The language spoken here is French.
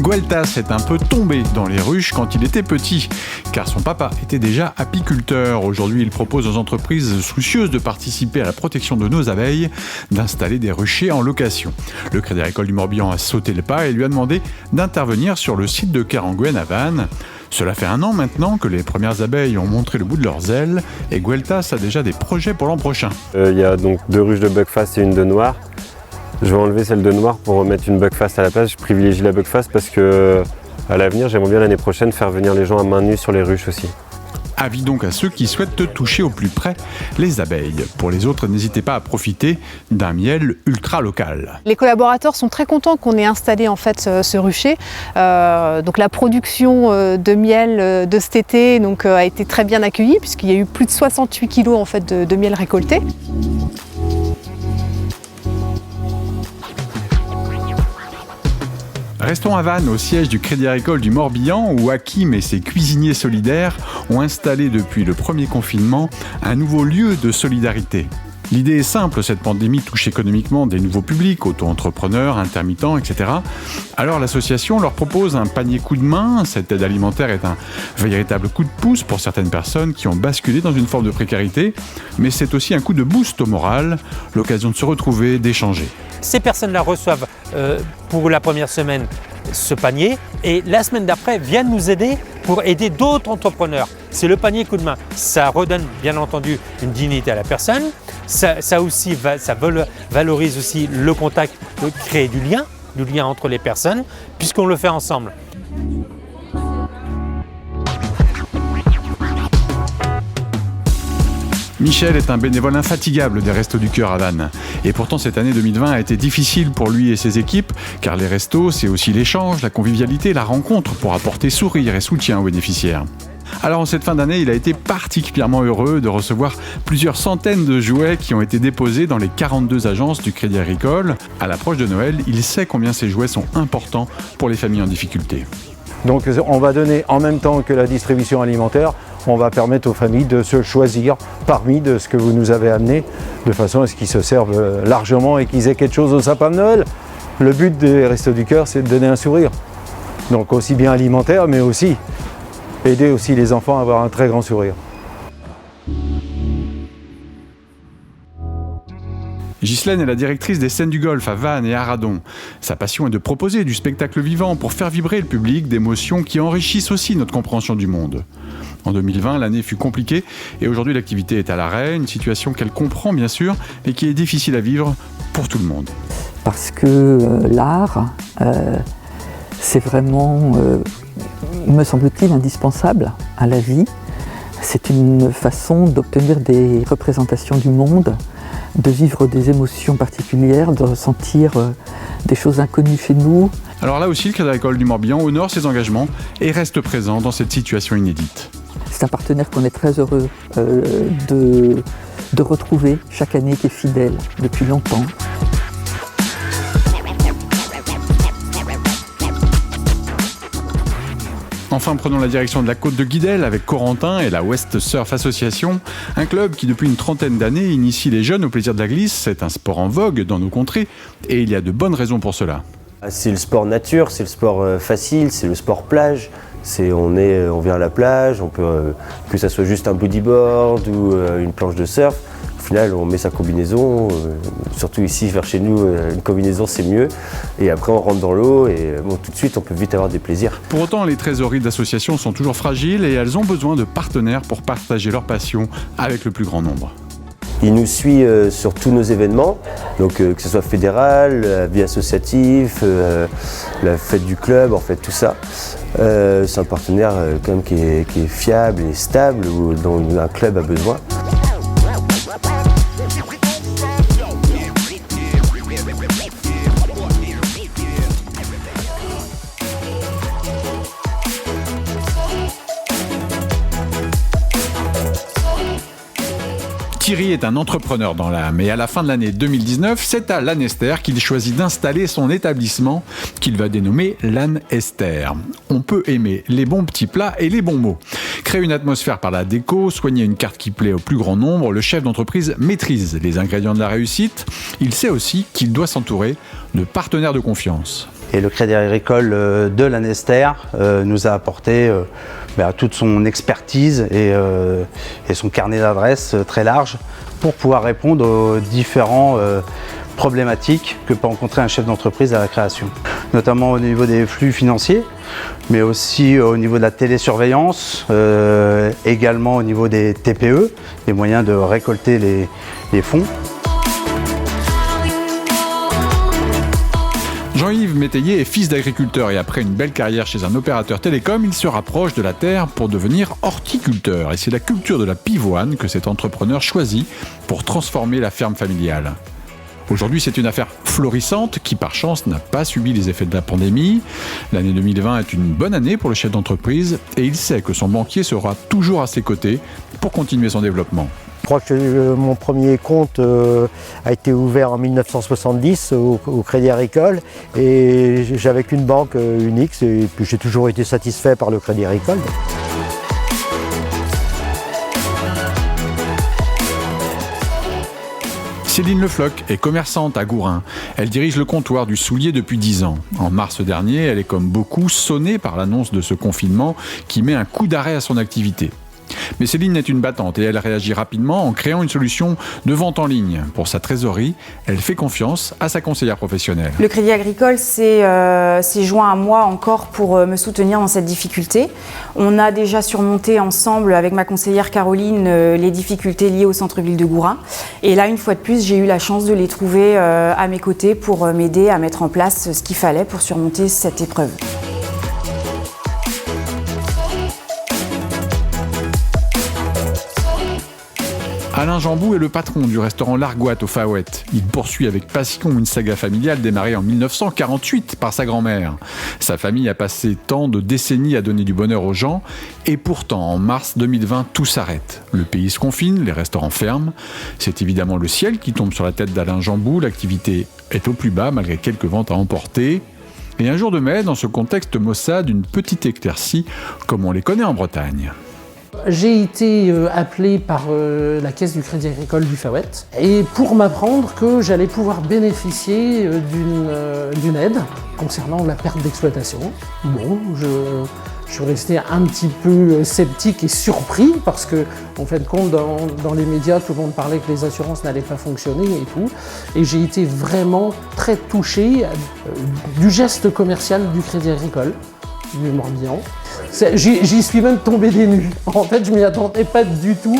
Gueltas est un peu tombé dans les ruches quand il était petit, car son papa était déjà apiculteur. Aujourd'hui, il propose aux entreprises soucieuses de participer à la protection de nos abeilles d'installer des ruchers en location. Le Crédit Agricole du Morbihan a sauté le pas et lui a demandé d'intervenir sur le site de Kerenguen à Vannes. Cela fait 1 an maintenant que les premières abeilles ont montré le bout de leurs ailes et Gueltas a déjà des projets pour l'an prochain. Il y a donc 2 ruches de buckfast et une de noir. Je vais enlever celle de noir pour remettre une buckfast à la place. Je privilégie la buckfast parce que à l'avenir, j'aimerais bien l'année prochaine faire venir les gens à main nue sur les ruches aussi. Avis donc à ceux qui souhaitent toucher au plus près les abeilles. Pour les autres, n'hésitez pas à profiter d'un miel ultra local. Les collaborateurs sont très contents qu'on ait installé en fait ce rucher. Donc la production de miel de cet été a été très bien accueillie puisqu'il y a eu plus de 68 kg en fait, de miel récolté. Restons à Vannes, au siège du Crédit Agricole du Morbihan, où Hakim et ses cuisiniers solidaires ont installé depuis le premier confinement un nouveau lieu de solidarité. L'idée est simple, cette pandémie touche économiquement des nouveaux publics, auto-entrepreneurs, intermittents, etc. Alors l'association leur propose un panier coup de main. Cette aide alimentaire est un véritable coup de pouce pour certaines personnes qui ont basculé dans une forme de précarité, mais c'est aussi un coup de boost au moral, l'occasion de se retrouver, d'échanger. Ces personnes-là reçoivent pour la première semaine ce panier et la semaine d'après viennent nous aider pour aider d'autres entrepreneurs. C'est le panier coup de main. Ça redonne bien entendu une dignité à la personne. Ça valorise aussi le contact, créer du lien entre les personnes puisqu'on le fait ensemble. Michel est un bénévole infatigable des Restos du Cœur à Vannes. Et pourtant, cette année 2020 a été difficile pour lui et ses équipes, car les restos, c'est aussi l'échange, la convivialité, la rencontre pour apporter sourire et soutien aux bénéficiaires. Alors en cette fin d'année, il a été particulièrement heureux de recevoir plusieurs centaines de jouets qui ont été déposés dans les 42 agences du Crédit Agricole. À l'approche de Noël, il sait combien ces jouets sont importants pour les familles en difficulté. Donc on va donner en même temps que la distribution alimentaire, on va permettre aux familles de se choisir parmi de ce que vous nous avez amené, de façon à ce qu'ils se servent largement et qu'ils aient quelque chose au sapin de Noël. Le but des Restos du Cœur, c'est de donner un sourire. Donc aussi bien alimentaire, mais aussi aider aussi les enfants à avoir un très grand sourire. Ghislaine est la directrice des scènes du golf à Vannes et à Radon. Sa passion est de proposer du spectacle vivant pour faire vibrer le public d'émotions qui enrichissent aussi notre compréhension du monde. En 2020, l'année fut compliquée et aujourd'hui l'activité est à l'arrêt, une situation qu'elle comprend bien sûr, mais qui est difficile à vivre pour tout le monde. Parce que l'art, c'est vraiment, me semble-t-il, indispensable à la vie. C'est une façon d'obtenir des représentations du monde, de vivre des émotions particulières, de ressentir des choses inconnues chez nous. Alors là aussi, le Crédit Agricole du Morbihan honore ses engagements et reste présent dans cette situation inédite. C'est un partenaire qu'on est très heureux de retrouver chaque année, qui est fidèle depuis longtemps. Enfin, prenons la direction de la côte de Guidel avec Corentin et la West Surf Association, un club qui depuis une trentaine d'années initie les jeunes au plaisir de la glisse. C'est un sport en vogue dans nos contrées et il y a de bonnes raisons pour cela. C'est le sport nature, c'est le sport facile, c'est le sport plage. On vient à la plage, on peut, que ça soit juste un bodyboard ou une planche de surf. Au final, on met sa combinaison, surtout ici vers chez nous, une combinaison c'est mieux. Et après on rentre dans l'eau et tout de suite on peut vite avoir des plaisirs. Pour autant, les trésoreries d'associations sont toujours fragiles et elles ont besoin de partenaires pour partager leur passion avec le plus grand nombre. Il nous suit sur tous nos événements, donc que ce soit fédéral, la vie associative, la fête du club, en fait tout ça. C'est un partenaire quand même qui est fiable et stable, dont un club a besoin. Thierry est un entrepreneur dans l'âme et à la fin de l'année 2019, c'est à Lanester qu'il choisit d'installer son établissement qu'il va dénommer Lanester. On peut aimer les bons petits plats et les bons mots. Créer une atmosphère par la déco, soigner une carte qui plaît au plus grand nombre, le chef d'entreprise maîtrise les ingrédients de la réussite. Il sait aussi qu'il doit s'entourer de partenaires de confiance. Et le Crédit Agricole de Lanester nous a apporté toute son expertise et son carnet d'adresses très large pour pouvoir répondre aux différents problématiques que peut rencontrer un chef d'entreprise à la création, notamment au niveau des flux financiers, mais aussi au niveau de la télésurveillance, également au niveau des TPE, des moyens de récolter les fonds. Jean-Yves Métayer est fils d'agriculteur et après une belle carrière chez un opérateur télécom, il se rapproche de la terre pour devenir horticulteur. Et c'est la culture de la pivoine que cet entrepreneur choisit pour transformer la ferme familiale. Aujourd'hui, c'est une affaire florissante qui, par chance, n'a pas subi les effets de la pandémie. L'année 2020 est une bonne année pour le chef d'entreprise et il sait que son banquier sera toujours à ses côtés pour continuer son développement. Je crois que mon premier compte a été ouvert en 1970 au Crédit Agricole et j'avais qu'une banque unique et puis j'ai toujours été satisfait par le Crédit Agricole. Céline Lefloc est commerçante à Gourin. Elle dirige le comptoir du soulier depuis 10 ans. En mars dernier, elle est comme beaucoup sonnée par l'annonce de ce confinement qui met un coup d'arrêt à son activité. Mais Céline est une battante et elle réagit rapidement en créant une solution de vente en ligne. Pour sa trésorerie, elle fait confiance à sa conseillère professionnelle. Le Crédit Agricole s'est joint à moi encore pour me soutenir dans cette difficulté. On a déjà surmonté ensemble avec ma conseillère Caroline les difficultés liées au centre-ville de Gourin. Et là, une fois de plus, j'ai eu la chance de les trouver à mes côtés pour m'aider à mettre en place ce qu'il fallait pour surmonter cette épreuve. Alain Jambou est le patron du restaurant L'Argoat au Faouette. Il poursuit avec passion une saga familiale démarrée en 1948 par sa grand-mère. Sa famille a passé tant de décennies à donner du bonheur aux gens et pourtant en mars 2020 tout s'arrête. Le pays se confine, les restaurants ferment. C'est évidemment le ciel qui tombe sur la tête d'Alain Jambou. L'activité est au plus bas malgré quelques ventes à emporter. Et un jour de mai, dans ce contexte maussade, une petite éclaircie comme on les connaît en Bretagne. J'ai été appelé par la caisse du Crédit Agricole du Faouette et pour m'apprendre que j'allais pouvoir bénéficier d'une aide concernant la perte d'exploitation. Bon, je suis resté un petit peu sceptique et surpris parce que, en fin de compte, dans les médias, tout le monde parlait que les assurances n'allaient pas fonctionner et tout. Et j'ai été vraiment très touché du geste commercial du Crédit Agricole du Morbihan. J'y suis même tombé des nues. En fait, je m'y attendais pas du tout.